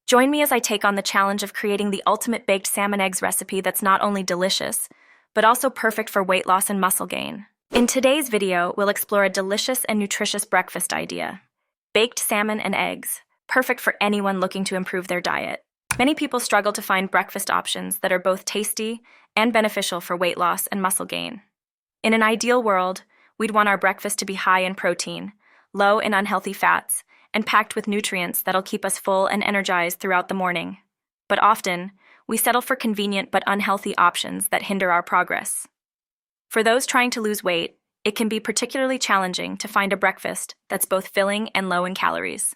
Join me as I take on the challenge of creating the ultimate baked salmon eggs recipe that's not only delicious, but also perfect for weight loss and muscle gain. In today's video, we'll explore a delicious and nutritious breakfast idea: baked salmon and eggs, perfect for anyone looking to improve their diet. Many people struggle to find breakfast options that are both tasty and beneficial for weight loss and muscle gain. In an ideal world, we'd want our breakfast to be high in protein, low in unhealthy fats, and packed with nutrients that'll keep us full and energized throughout the morning. But often, we settle for convenient but unhealthy options that hinder our progress. For those trying to lose weight, it can be particularly challenging to find a breakfast that's both filling and low in calories.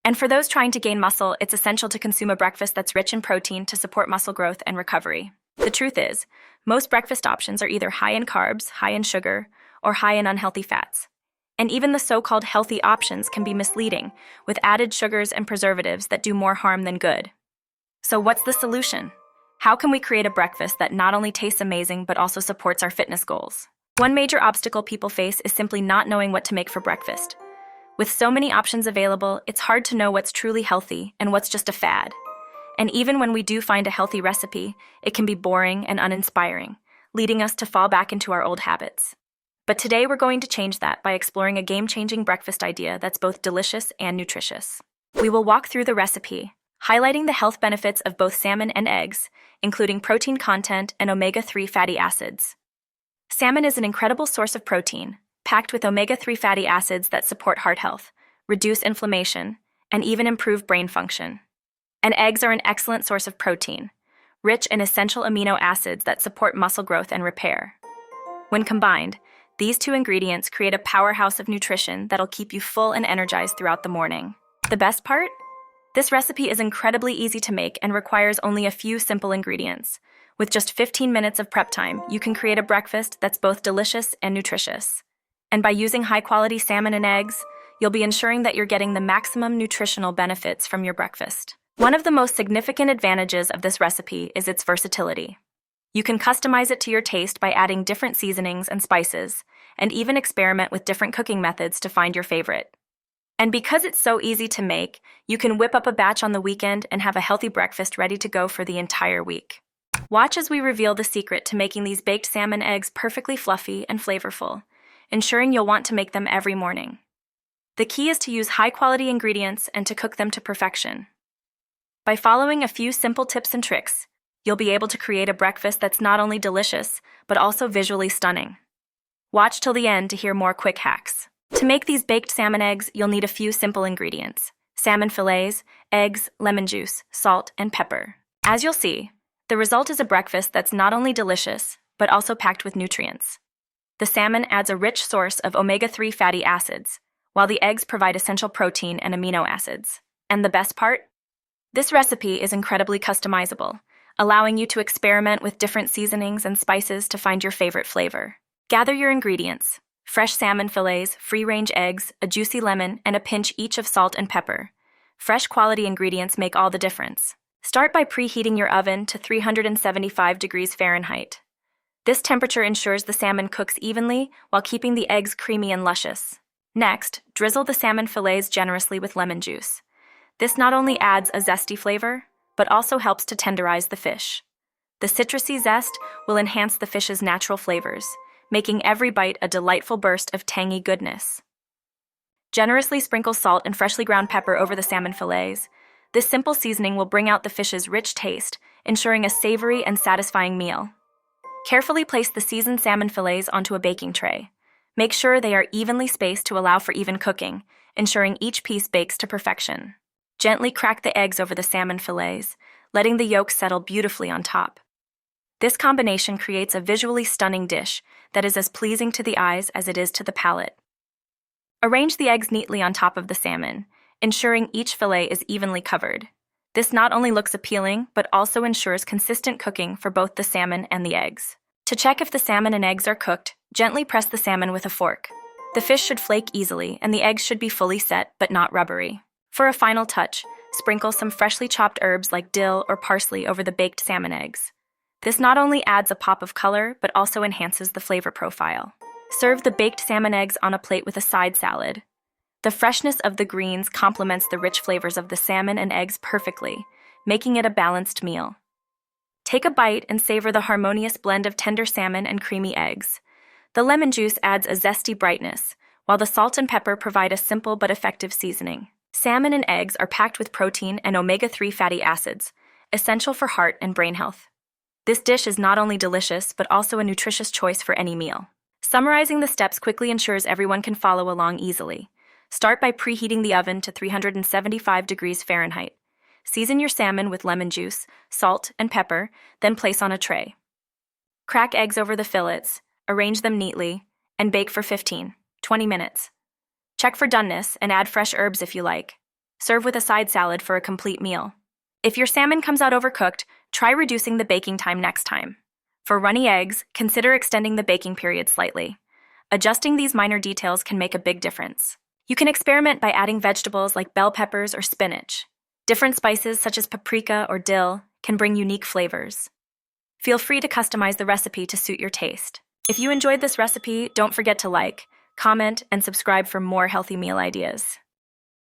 And for those trying to gain muscle, it's essential to consume a breakfast that's rich in protein to support muscle growth and recovery. The truth is, most breakfast options are either high in carbs, high in sugar, or high in unhealthy fats. And even the so-called healthy options can be misleading, with added sugars and preservatives that do more harm than good. So what's the solution? How can we create a breakfast that not only tastes amazing but also supports our fitness goals? One major obstacle people face is simply not knowing what to make for breakfast. With so many options available, it's hard to know what's truly healthy and what's just a fad. And even when we do find a healthy recipe, it can be boring and uninspiring, leading us to fall back into our old habits. But today we're going to change that by exploring a game-changing breakfast idea that's both delicious and nutritious. We will walk through the recipe, highlighting the health benefits of both salmon and eggs, including protein content and omega-3 fatty acids. Salmon is an incredible source of protein, packed with omega-3 fatty acids that support heart health, reduce inflammation, and even improve brain function. And eggs are an excellent source of protein, rich in essential amino acids that support muscle growth and repair. When combined, these two ingredients create a powerhouse of nutrition that'll keep you full and energized throughout the morning. The best part? This recipe is incredibly easy to make and requires only a few simple ingredients. With just 15 minutes of prep time, you can create a breakfast that's both delicious and nutritious. And by using high-quality salmon and eggs, you'll be ensuring that you're getting the maximum nutritional benefits from your breakfast. One of the most significant advantages of this recipe is its versatility. You can customize it to your taste by adding different seasonings and spices, and even experiment with different cooking methods to find your favorite. And because it's so easy to make, you can whip up a batch on the weekend and have a healthy breakfast ready to go for the entire week. Watch as we reveal the secret to making these baked salmon eggs perfectly fluffy and flavorful, ensuring you'll want to make them every morning. The key is to use high-quality ingredients and to cook them to perfection. By following a few simple tips and tricks, you'll be able to create a breakfast that's not only delicious, but also visually stunning. Watch till the end to hear more quick hacks. To make these baked salmon eggs, you'll need a few simple ingredients: salmon fillets, eggs, lemon juice, salt, and pepper. As you'll see, the result is a breakfast that's not only delicious, but also packed with nutrients. The salmon adds a rich source of omega-3 fatty acids, while the eggs provide essential protein and amino acids. And the best part? This recipe is incredibly customizable, allowing you to experiment with different seasonings and spices to find your favorite flavor. Gather your ingredients: fresh salmon fillets, free-range eggs, a juicy lemon, and a pinch each of salt and pepper. Fresh quality ingredients make all the difference. Start by preheating your oven to 375 degrees Fahrenheit. This temperature ensures the salmon cooks evenly while keeping the eggs creamy and luscious. Next, drizzle the salmon fillets generously with lemon juice. This not only adds a zesty flavor, but also helps to tenderize the fish. The citrusy zest will enhance the fish's natural flavors, making every bite a delightful burst of tangy goodness. Generously sprinkle salt and freshly ground pepper over the salmon fillets. This simple seasoning will bring out the fish's rich taste, ensuring a savory and satisfying meal. Carefully place the seasoned salmon fillets onto a baking tray. Make sure they are evenly spaced to allow for even cooking, ensuring each piece bakes to perfection. Gently crack the eggs over the salmon fillets, letting the yolks settle beautifully on top. This combination creates a visually stunning dish that is as pleasing to the eyes as it is to the palate. Arrange the eggs neatly on top of the salmon, ensuring each fillet is evenly covered. This not only looks appealing, but also ensures consistent cooking for both the salmon and the eggs. To check if the salmon and eggs are cooked, gently press the salmon with a fork. The fish should flake easily, and the eggs should be fully set but not rubbery. For a final touch, sprinkle some freshly chopped herbs like dill or parsley over the baked salmon eggs. This not only adds a pop of color, but also enhances the flavor profile. Serve the baked salmon eggs on a plate with a side salad. The freshness of the greens complements the rich flavors of the salmon and eggs perfectly, making it a balanced meal. Take a bite and savor the harmonious blend of tender salmon and creamy eggs. The lemon juice adds a zesty brightness, while the salt and pepper provide a simple but effective seasoning. Salmon and eggs are packed with protein and omega-3 fatty acids, essential for heart and brain health. This dish is not only delicious, but also a nutritious choice for any meal. Summarizing the steps quickly ensures everyone can follow along easily. Start by preheating the oven to 375 degrees Fahrenheit. Season your salmon with lemon juice, salt, and pepper, then place on a tray. Crack eggs over the fillets, arrange them neatly, and bake for 15-20 minutes. Check for doneness and add fresh herbs if you like. Serve with a side salad for a complete meal. If your salmon comes out overcooked, try reducing the baking time next time. For runny eggs, consider extending the baking period slightly. Adjusting these minor details can make a big difference. You can experiment by adding vegetables like bell peppers or spinach. Different spices such as paprika or dill can bring unique flavors. Feel free to customize the recipe to suit your taste. If you enjoyed this recipe, don't forget to like, comment, and subscribe for more healthy meal ideas.